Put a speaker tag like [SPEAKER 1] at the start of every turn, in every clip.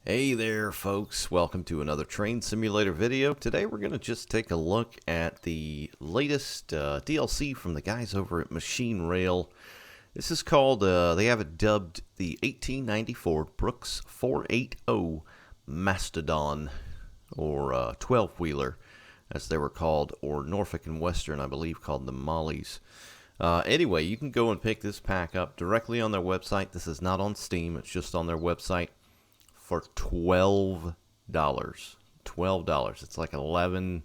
[SPEAKER 1] Hey there folks, welcome to another train simulator video. Today we're going to just take a look at the latest DLC from the guys over at Machine Rail. This is called, they have it dubbed the 1894 Brooks 480 Mastodon, or 12-wheeler as they were called, or Norfolk and Western I believe called the Mollies. Anyway, you can go and pick this pack up directly on their website. This is not on Steam, it's just on their website. For $12. $12. It's like 11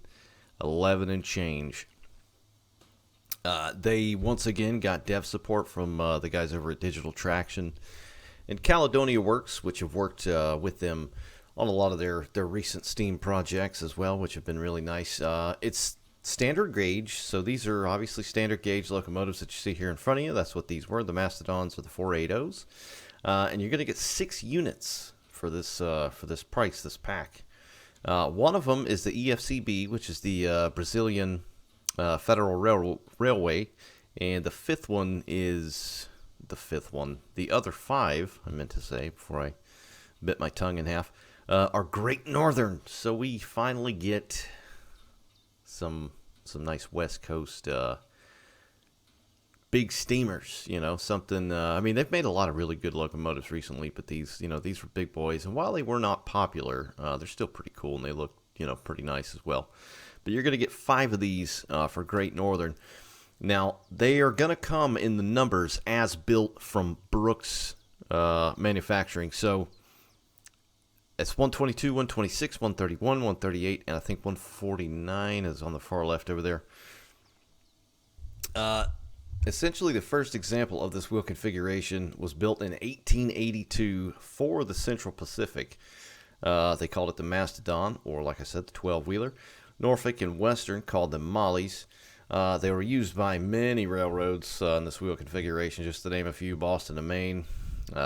[SPEAKER 1] and change. They once again got dev support from the guys over at Digital Traction and Caledonia Works, which have worked with them on a lot of their recent Steam projects as well, which have been really nice. It's standard gauge, so these are obviously standard gauge locomotives that you see here in front of you. That's what these were. The Mastodons are the 480s. And you're going to get 6 units for this price, this pack. One of them is the EFCB, which is the Brazilian Federal Railway, and the fifth one is the other 5, I meant to say before I bit my tongue in half, are Great Northern. So we finally get some nice West Coast big steamers, something. I mean, they've made a lot of really good locomotives recently, but these were big boys, and while they were not popular, they're still pretty cool, and they look, pretty nice as well. But you're going to get 5 of these for Great Northern. Now, they are going to come in the numbers as built from Brooks Manufacturing. So it's 122, 126, 131, 138, and I think 149 is on the far left over there. Essentially, the first example of this wheel configuration was built in 1882 for the Central Pacific. They called it the Mastodon, or like I said, the 12-wheeler. Norfolk and Western called them Mollies. They were used by many railroads in this wheel configuration, just to name a few: Boston and Maine,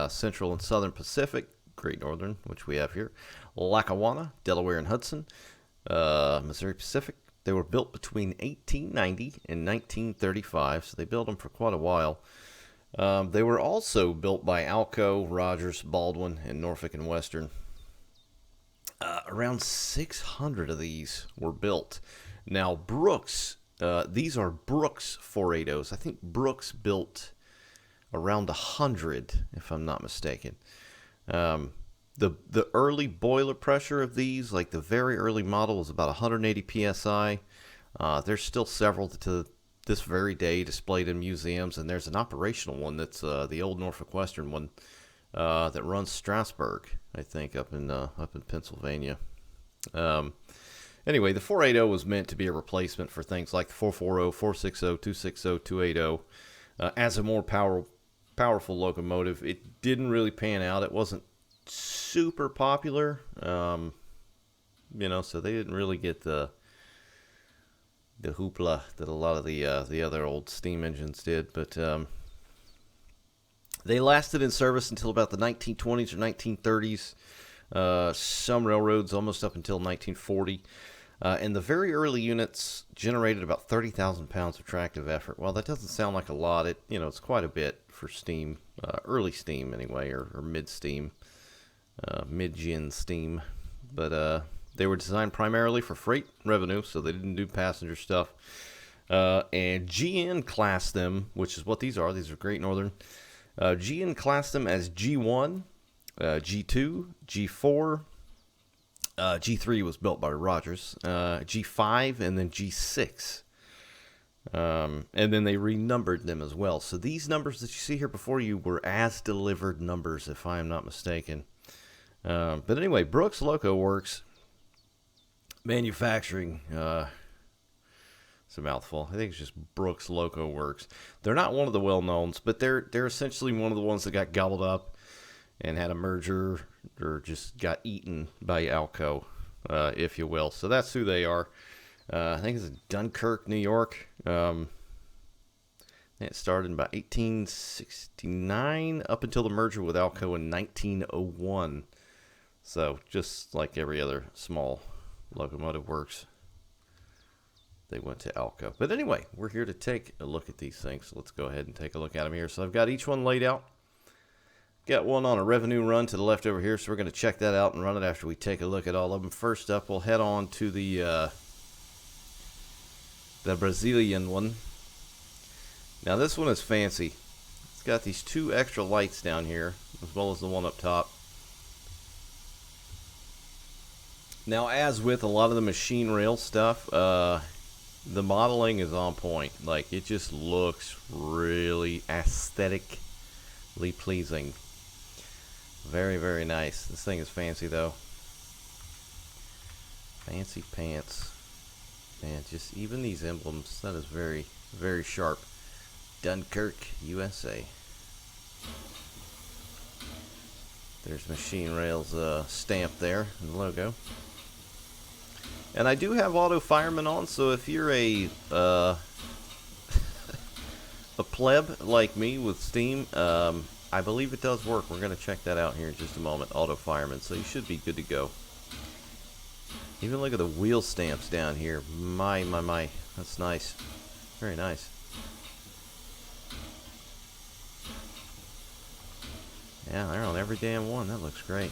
[SPEAKER 1] Central and Southern Pacific, Great Northern, which we have here, Lackawanna, Delaware and Hudson, Missouri Pacific. They were built between 1890 and 1935, so they built them for quite a while. They were also built by Alco, Rogers, Baldwin, and Norfolk and Western. Around 600 of these were built. Now, Brooks, these are Brooks 480s. I think Brooks built around 100, if I'm not mistaken. The early boiler pressure of these, like the very early model, was about 180 psi. There's still several to this very day displayed in museums, and there's an operational one that's the old Norfolk Western one that runs Strasburg, I think, up in Pennsylvania. Anyway, the 480 was meant to be a replacement for things like the 440, 460, 260, 280 as a more powerful locomotive. It didn't really pan out. It wasn't super popular, so they didn't really get the hoopla that a lot of the other old steam engines did. But they lasted in service until about the 1920s or 1930s. Some railroads almost up until 1940. And the very early units generated about 30,000 pounds of tractive effort. Well, that doesn't sound like a lot. It's quite a bit for steam, early steam anyway, or mid-steam. Mid-gen steam, but they were designed primarily for freight revenue, so they didn't do passenger stuff. And GN classed them, which is what these are. These are Great Northern. GN classed them as G1, G2, G4. G3 was built by Rogers. G5, and then G6. And then they renumbered them as well. So these numbers that you see here before you were as delivered numbers, if I am not mistaken. But anyway, Brooks Loco Works Manufacturing, it's a mouthful. I think it's just Brooks Loco Works. They're not one of the well-knowns, but they're essentially one of the ones that got gobbled up and had a merger, or just got eaten by Alco, if you will. So that's who they are. I think it's Dunkirk, New York. It started in about 1869 up until the merger with Alco in 1901. So just like every other small locomotive works, they went to Alco. But anyway, we're here to take a look at these things. So let's go ahead and take a look at them here. So I've got each one laid out. Got one on a revenue run to the left over here, so we're going to check that out and run it after we take a look at all of them. First up, we'll head on to the Brazilian one. Now this one is fancy. It's got these two extra lights down here, as well as the one up top. Now, as with a lot of the machine rail stuff, the modeling is on point. Like, it just looks really aesthetically pleasing. Very, very nice. This thing is fancy, though. Fancy pants. Man, just even these emblems, that is very, very sharp. Dunkirk, USA. There's Machine Rail's stamp there, and the logo. And I do have auto fireman on, so if you're a pleb like me with Steam, I believe it does work. We're going to check that out here in just a moment. Auto fireman, so you should be good to go. Even look at the wheel stamps down here. My. That's nice. Very nice. Yeah, they're on every damn one. That looks great.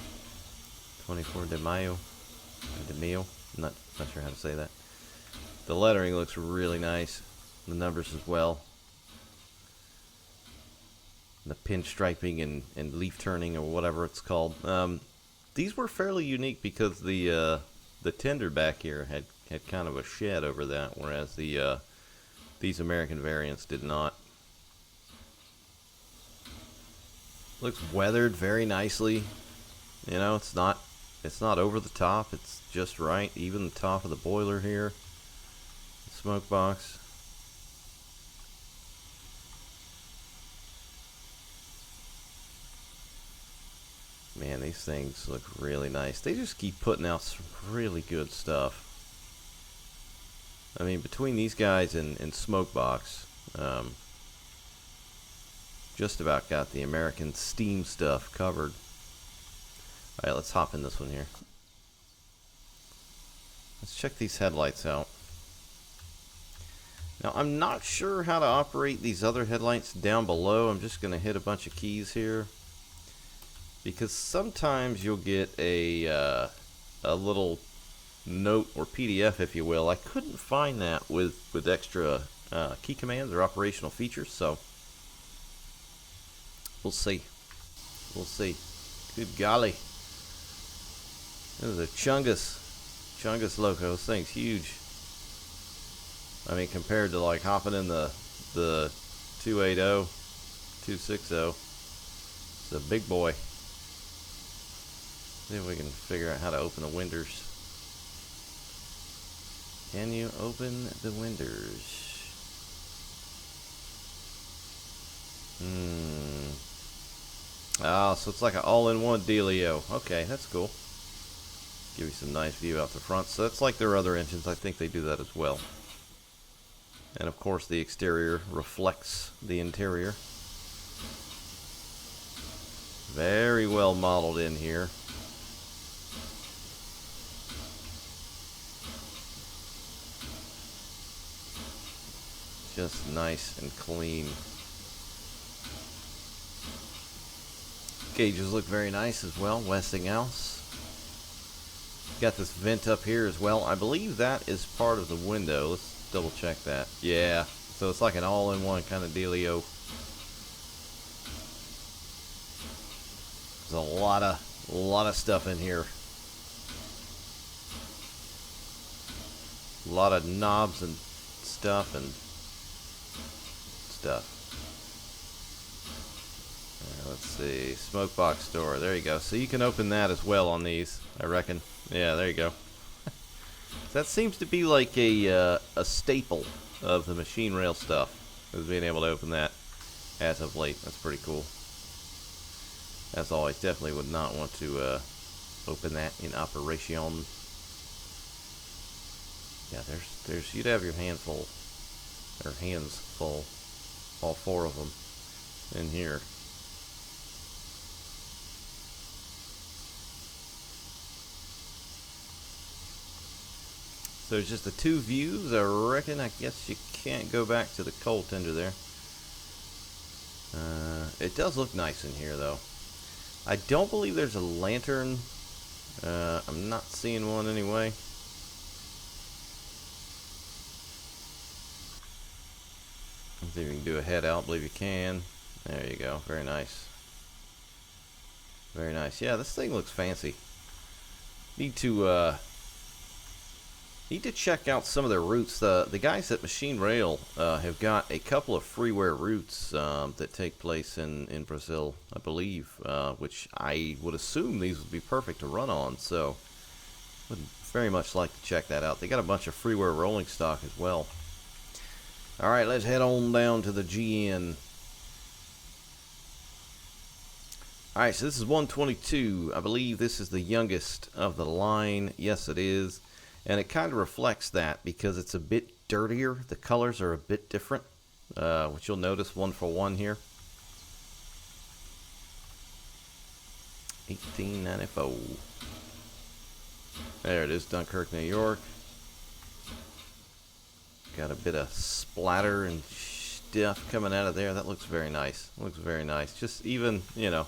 [SPEAKER 1] 24 de Mayo. Not sure how to say that. The lettering looks really nice. The numbers as well. The pinstriping and leaf turning or whatever it's called. These were fairly unique because the tender back here had kind of a shed over that, whereas these American variants did not. Looks weathered very nicely. You know, it's not over the top. It's just right. Even the top of the boiler here, the smoke box. Man, these things look really nice. They just keep putting out some really good stuff. I mean, between these guys and Smokebox, just about got the American Steam stuff covered. Alright, let's hop in this one here. Let's check these headlights out. Now, I'm not sure how to operate these other headlights down below. I'm just going to hit a bunch of keys here, because sometimes you'll get a little note or PDF, if you will. I couldn't find that with extra key commands or operational features, so we'll see. We'll see. Good golly. This is a Chungus Loco. This thing's huge. I mean, compared to like hopping in the 280, 260, it's a big boy. See if we can figure out how to open the winders. Can you open the winders? Oh, so it's like an all-in-one dealio. Okay, that's cool. Give you some nice view out the front. So that's like their other engines. I think they do that as well. And of course the exterior reflects the interior. Very well modeled in here. Just nice and clean. Gauges look very nice as well. Westinghouse. Got this vent up here as well. I believe that is part of the window. Let's double check that. Yeah. So it's like an all-in-one kind of dealio. There's a lot of stuff in here. A lot of knobs and stuff and stuff. Let's see, smoke box door. There you go. So you can open that as well on these, I reckon. Yeah, there you go. That seems to be like a staple of the machine rail stuff, is being able to open that as of late. That's pretty cool. As always, definitely would not want to open that in operation. Yeah, there's you'd have your hands full, all four of them in here. So there's just the two views, I reckon. I guess you can't go back to the coal tender there. It does look nice in here, though. I don't believe there's a lantern. I'm not seeing one anyway. Let's see if you can do a head out. I believe you can. There you go. Very nice. Very nice. Yeah, this thing looks fancy. Need to check out some of their routes. The guys at Machine Rail have got a couple of freeware routes that take place in Brazil, I believe, which I would assume these would be perfect to run on. So, would very much like to check that out. They got a bunch of freeware rolling stock as well. All right, let's head on down to the GN. All right, so this is 122. I believe this is the youngest of the line. Yes, it is. And it kind of reflects that because it's a bit dirtier. The colors are a bit different, which you'll notice 1 for 1 here. 1894. There it is, Dunkirk, New York. Got a bit of splatter and stuff coming out of there. That looks very nice. Looks very nice. Just even, you know,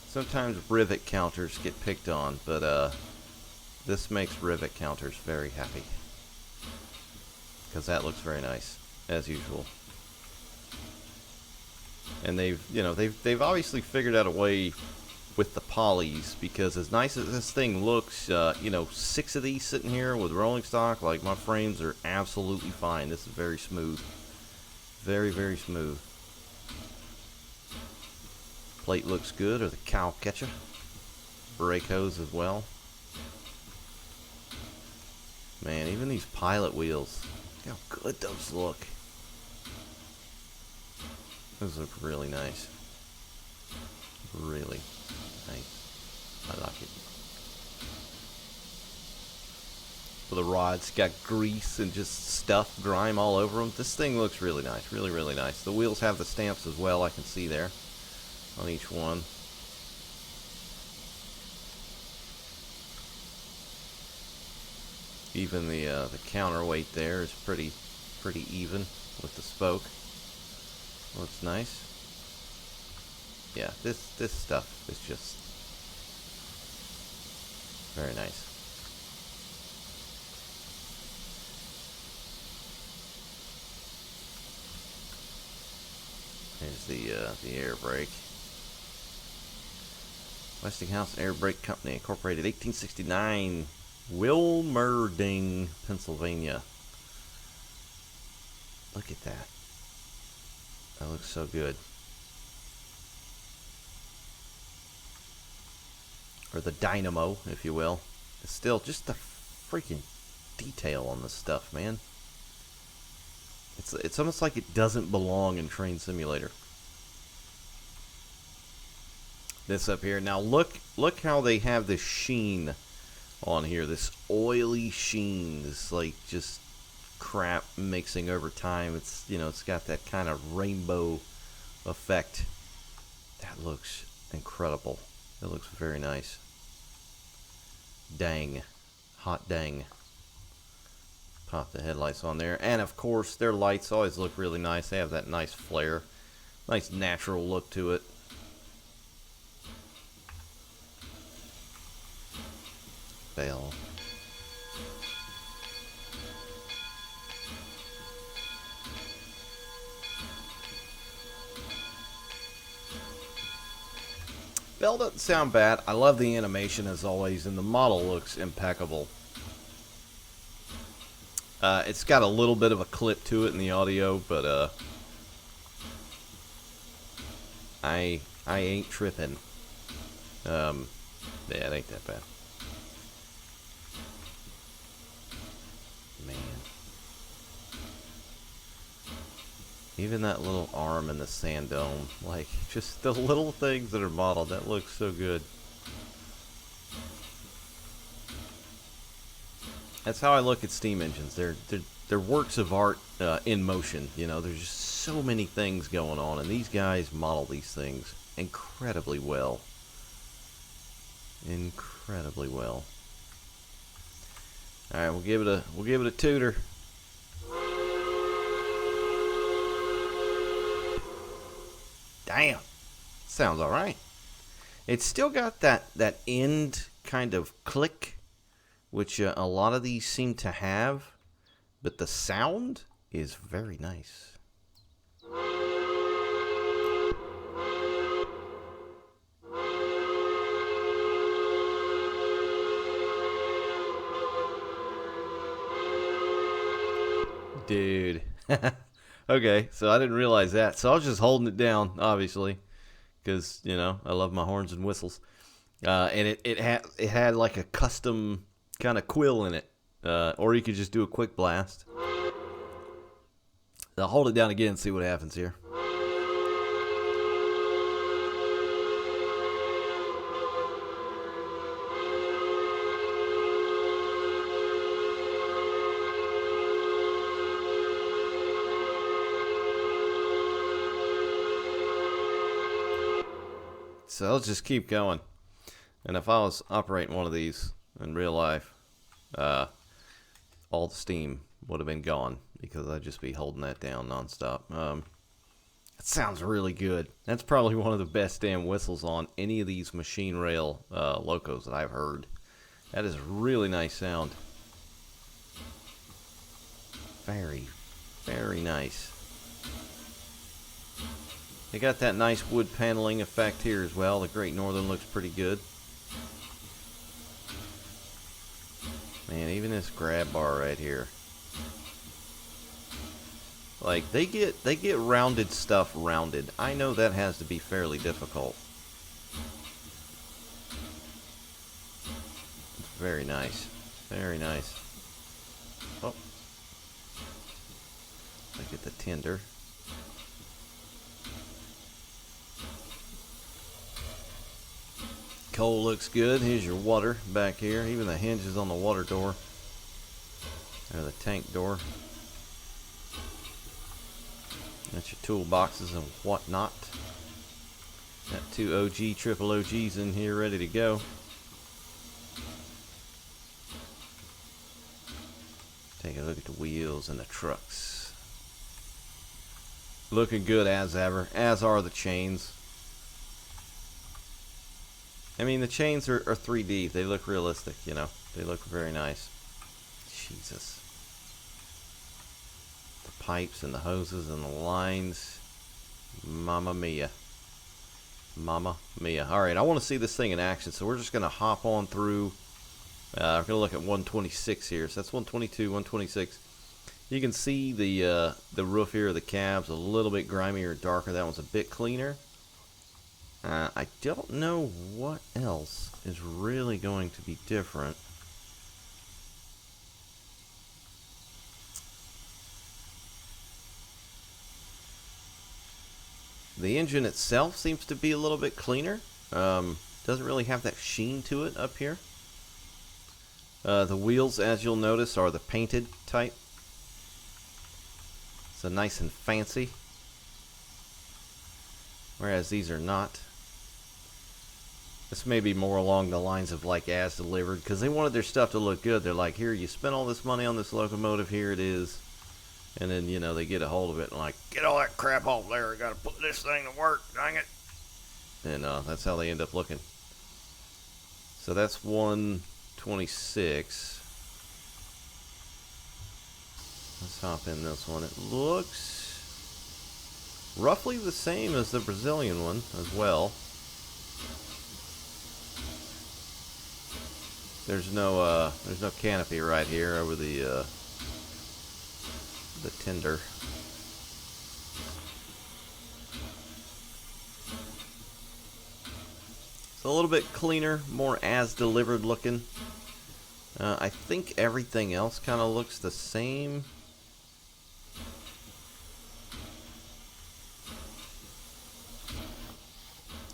[SPEAKER 1] sometimes rivet counters get picked on, but this makes rivet counters very happy because that looks very nice as usual. And they've obviously figured out a way with the polys, because as nice as this thing looks, 6 of these sitting here with rolling stock, like, my frames are absolutely fine. This is very smooth. Very, very smooth. Plate looks good, or the cow catcher. Brake hose as well. Man, even these pilot wheels, look how good those look. Those look really nice. Really nice. I like it. Well, the rod's got grease and just stuff, grime all over them. This thing looks really nice. Really, really nice. The wheels have the stamps as well, I can see there on each one. Even the counterweight there is pretty even with the spoke. Looks nice. Yeah, this stuff is just very nice. Here's the air brake. Westinghouse Air Brake Company, Incorporated, 1869, Wilmerding, Pennsylvania. Look at that. That looks so good. Or the dynamo, if you will. It's still just the freaking detail on this stuff, man. It's almost like it doesn't belong in Train Simulator. This up here. Now look how they have this sheen on here. This oily sheen. This like just crap mixing over time. It's, it's got that kind of rainbow effect. That looks incredible. It looks very nice. Dang. Hot dang. Pop the headlights on there. And of course, their lights always look really nice. They have that nice flare. Nice natural look to it. Bell. Bell doesn't sound bad. I love the animation as always, and the model looks impeccable. It's got a little bit of a clip to it in the audio, but I ain't tripping. Yeah, it ain't that bad. Man. Even that little arm in the sand dome, like, just the little things that are modeled, that looks so good. That's how I look at steam engines. They're works of art in motion. There's just so many things going on, and these guys model these things incredibly well. Incredibly well. All right, we'll give it a tutor. Damn, sounds all right. It's still got that end kind of click, which a lot of these seem to have, but the sound is very nice. Dude. Okay, so I didn't realize that. So I was just holding it down, obviously, because, you know, I love my horns and whistles. And it had like a custom kind of quill in it. Or you could just do a quick blast. I'll hold it down again and see what happens here. So I'll just keep going. And if I was operating one of these in real life, all the steam would have been gone because I'd just be holding that down nonstop. It sounds really good. That's probably one of the best damn whistles on any of these machine rail locos that I've heard. That is a really nice sound. Very, very nice. They got that nice wood paneling effect here as well. The Great Northern looks pretty good. Man, even this grab bar right here. Like, they get rounded stuff rounded. I know that has to be fairly difficult. It's very nice. Very nice. Oh. Look at the tender. Coal looks good. Here's your water back here. Even the hinges on the water door. Or the tank door. That's your toolboxes and whatnot. Got 2 OG, triple OGs in here ready to go. Take a look at the wheels and the trucks. Looking good as ever, as are the chains. I mean, the chains are 3D. They look realistic, you know. They look very nice. Jesus. The pipes and the hoses and the lines. Mamma mia. Mamma mia. Alright, I want to see this thing in action, so we're just going to hop on through. We're going to look at 126 here. So that's 122, 126. You can see the roof here of the cab's a little bit grimier or darker. That one's a bit cleaner. I don't know what else is really going to be different. The engine itself seems to be a little bit cleaner. Doesn't really have that sheen to it up here. The wheels, as you'll notice, are the painted type. So nice and fancy. Whereas these are not. This may be more along the lines of like as delivered, because they wanted their stuff to look good. They're like, here, you spent all this money on this locomotive, here it is. And then, you know, they get a hold of it and like, get all that crap off there, I gotta put this thing to work, dang it. And that's how they end up looking. So that's 126. Let's hop in this one. It looks roughly the same as the Brazilian one as well. There's no canopy right here over the tender. It's a little bit cleaner, more as delivered looking. I think everything else kind of looks the same.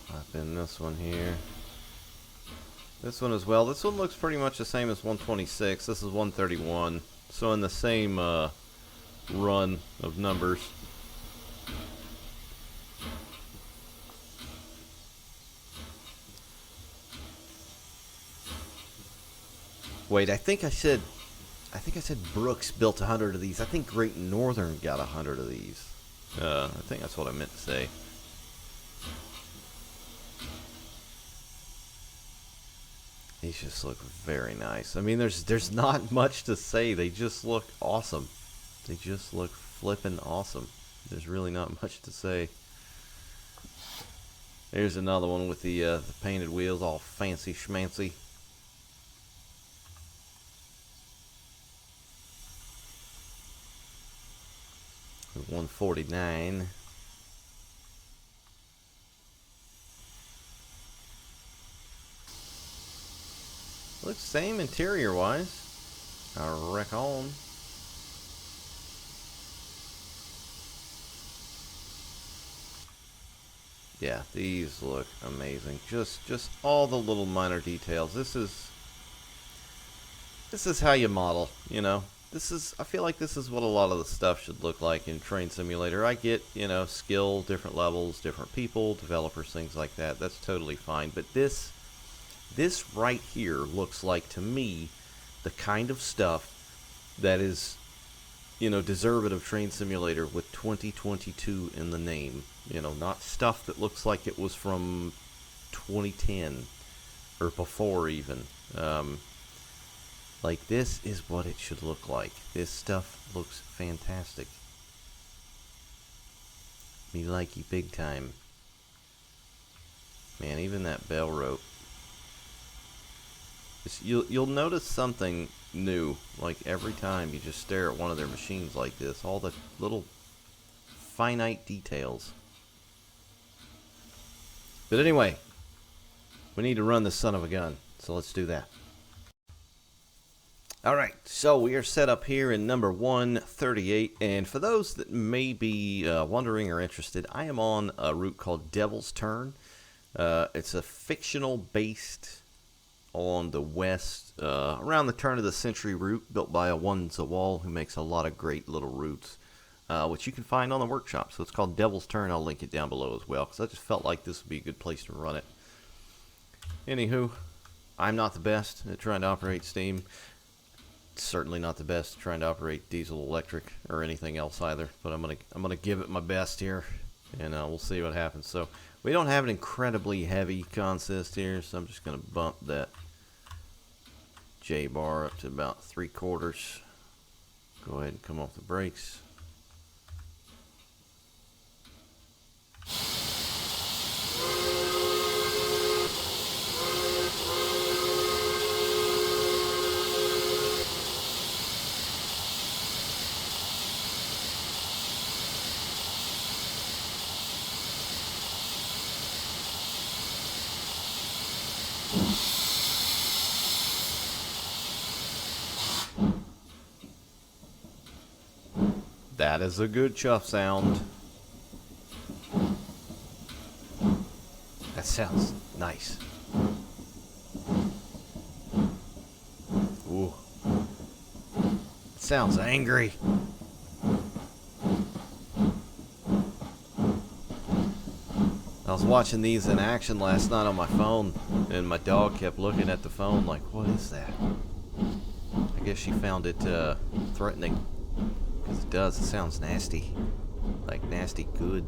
[SPEAKER 1] Hop in this one here. This one as well. This one looks pretty much the same as 126. This is 131. So in the same run of numbers. Wait, I think I said Brooks built 100 of these. I think Great Northern got 100 of these. I think that's what I meant to say. These just look very nice. I mean, there's not much to say. They just look awesome. They just look flippin' awesome. There's really not much to say. Here's another one with the painted wheels, all fancy schmancy. The 149. Looks same interior wise, I reckon. Yeah, these look amazing. Just all the little minor details. This is how you model, you know. I feel like this is what a lot of the stuff should look like in Train Simulator. I get, you know, skill, different levels, different people, developers, things like that. That's totally fine. But this right here looks like, to me, the kind of stuff that is, you know, deserving of Train Simulator with 2022 in the name. You know, not stuff that looks like it was from 2010 or before even. Like, this is what it should look like. This stuff looks fantastic. Me likey big time. Man, even that bell rope. You'll notice something new, like every time you just stare at one of their machines like this, all the little finite details. But anyway, we need to run this son of a gun, so let's do that. Alright, so we are set up here in number 138, and for those that may be wondering or interested, I am on a route called Devil's Turn. It's a fictional based on the west, around the turn of the century route built by a One Zawal who makes a lot of great little routes, which you can find on the workshop. So it's called Devil's Turn. I'll link it down below as well, because I just felt like this would be a good place to run it. Anywho, I'm not the best at trying to operate steam. Certainly not the best at trying to operate diesel, electric, or anything else either. But I'm gonna give it my best here, and we'll see what happens. So we don't have an incredibly heavy consist here, so I'm just gonna bump that J bar up to about 3/4. Go ahead and come off the brakes. That is a good chuff sound. That sounds nice. Ooh. It sounds angry. I was watching these in action last night on my phone, and my dog kept looking at the phone like, what is that? I guess she found it threatening. Because it does, it sounds nasty. Like nasty good.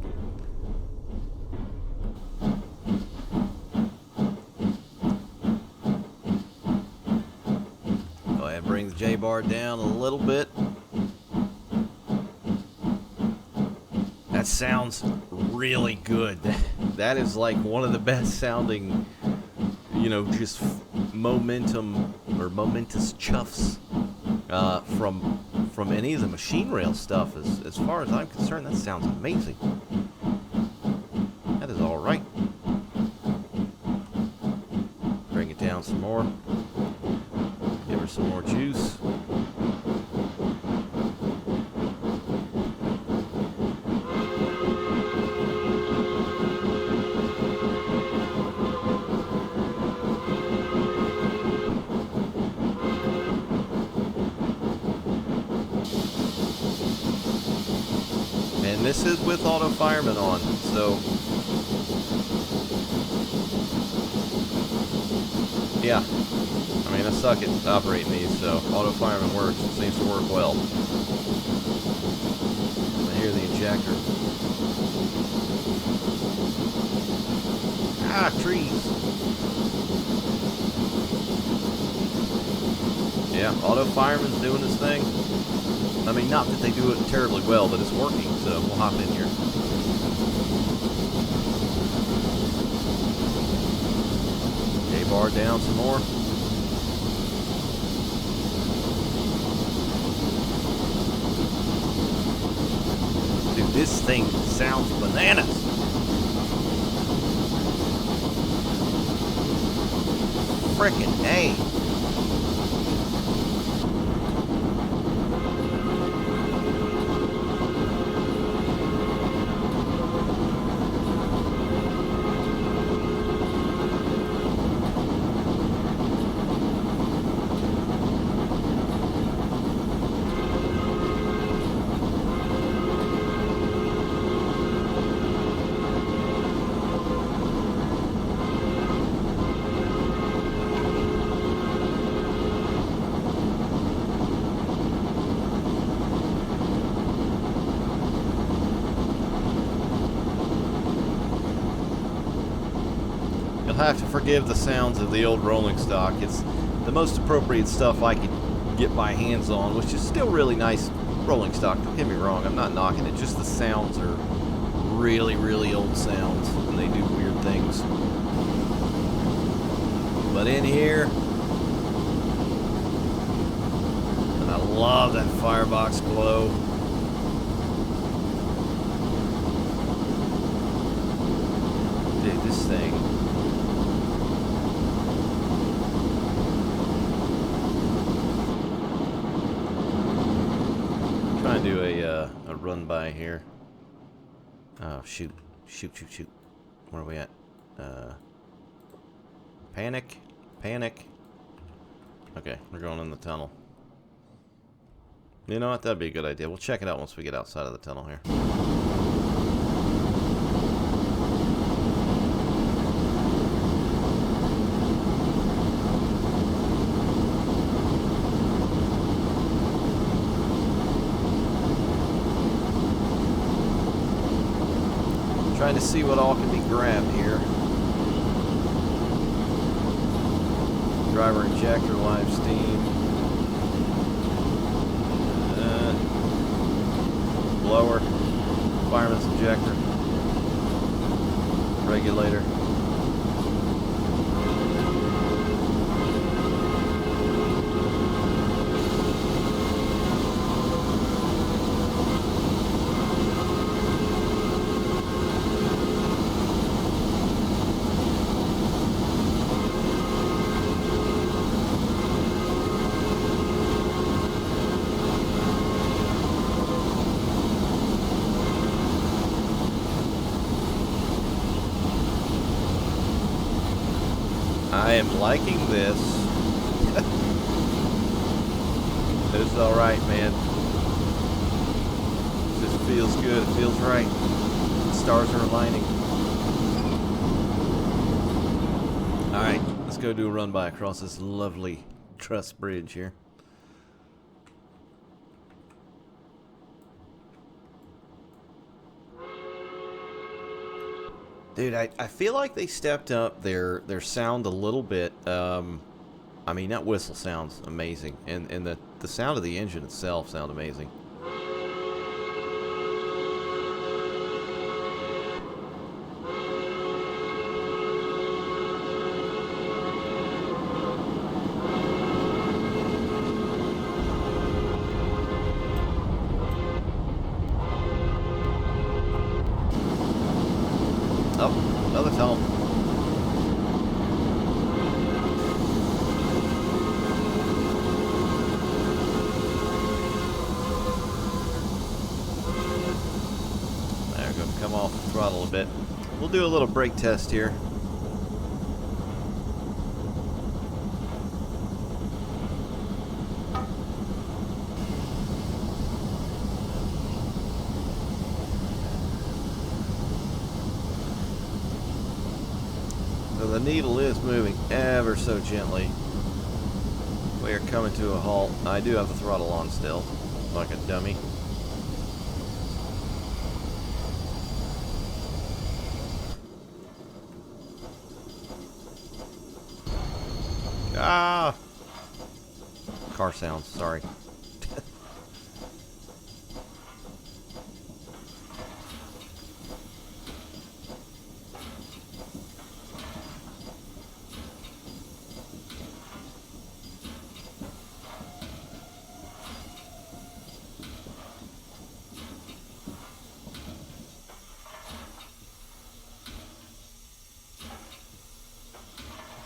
[SPEAKER 1] Go ahead and bring the J-bar down a little bit. That sounds really good. That is like one of the best sounding, you know, just momentum or momentous chuffs from any of the machine rail stuff. As far as I'm concerned, that sounds amazing. That is all right. Bring it down some more. Give her some more juice. And this is with auto fireman on, so yeah. I mean, I suck at operating these, so auto fireman works. It seems to work well. I hear the injector. Ah, trees. Yeah, auto fireman's doing his thing. I mean, not that they do it terribly well, but it's working, so we'll hop in here. Bar down some more. Dude, this thing sounds bananas. Frickin' A. Have to forgive the sounds of the old rolling stock. It's the most appropriate stuff I could get my hands on, which is still really nice rolling stock. Don't get me wrong, I'm not knocking it, just the sounds are really, really old sounds, and they do weird things. But in here, and I love that firebox glow. Dude, this thing. Do a run by here. Oh shoot. Where are we at? Panic. Okay, we're going in the tunnel. You know what? That'd be a good idea. We'll check it out once we get outside of the tunnel here. Trying to see what all can be grabbed here. Driver injector, live steam. Blower. Fireman's injector. Regulator. I am liking this. This is alright, man. This feels good. It feels right. The stars are aligning. Alright, let's go do a run by across this lovely truss bridge here. Dude, I feel like they stepped up their sound a little bit. I mean, that whistle sounds amazing. And the sound of the engine itself sounds amazing. Oh, another tunnel. There we go. Come off the throttle a bit. We'll do a little brake test here. The needle is moving ever so gently. We are coming to a halt. I do have the throttle on still, like a dummy. Ah! Car sounds, sorry.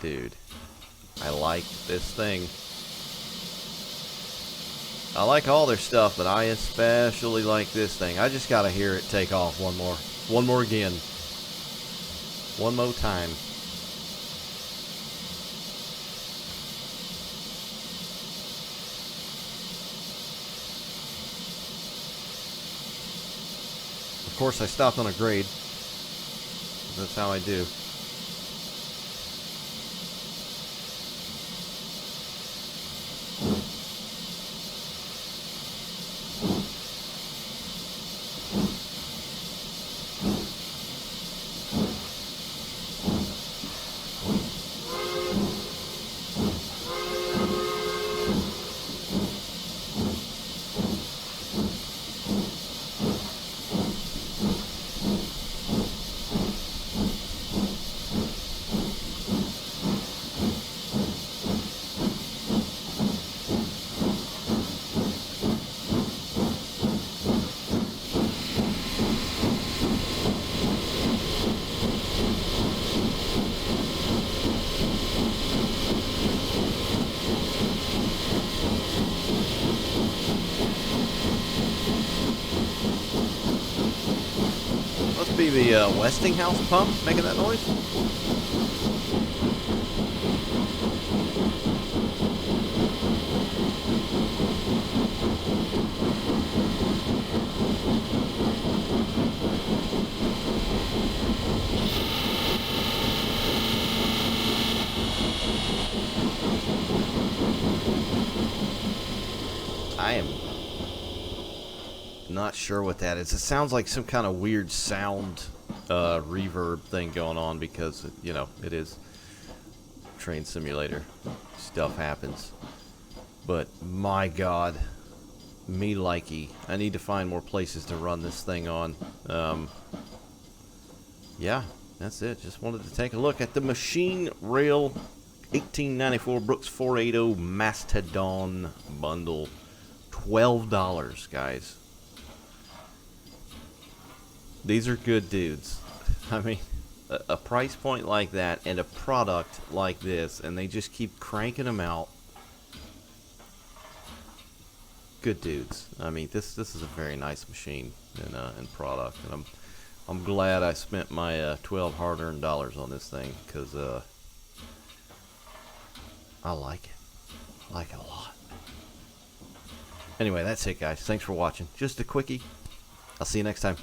[SPEAKER 1] Dude, I like this thing. I like all their stuff, but I especially like this thing. I just gotta hear it take off one more again. One more time. Of course, I stopped on a grade. That's how I do. Be the Westinghouse pump making that noise. I am not sure what that is. It sounds like some kind of weird sound reverb thing going on because, you know, it is train simulator. Stuff happens. But my God, me likey. I need to find more places to run this thing on. Yeah, that's it. Just wanted to take a look at the Machine Rail 1894 Brooks 480 Mastodon bundle. $12, guys. These are good dudes. I mean, a price point like that and a product like this, and they just keep cranking them out. Good dudes. I mean, this is a very nice machine and product, and I'm glad I spent my 12 hard-earned dollars on this thing because I like it. I like it a lot. Anyway, that's it, guys. Thanks for watching. Just a quickie. I'll see you next time.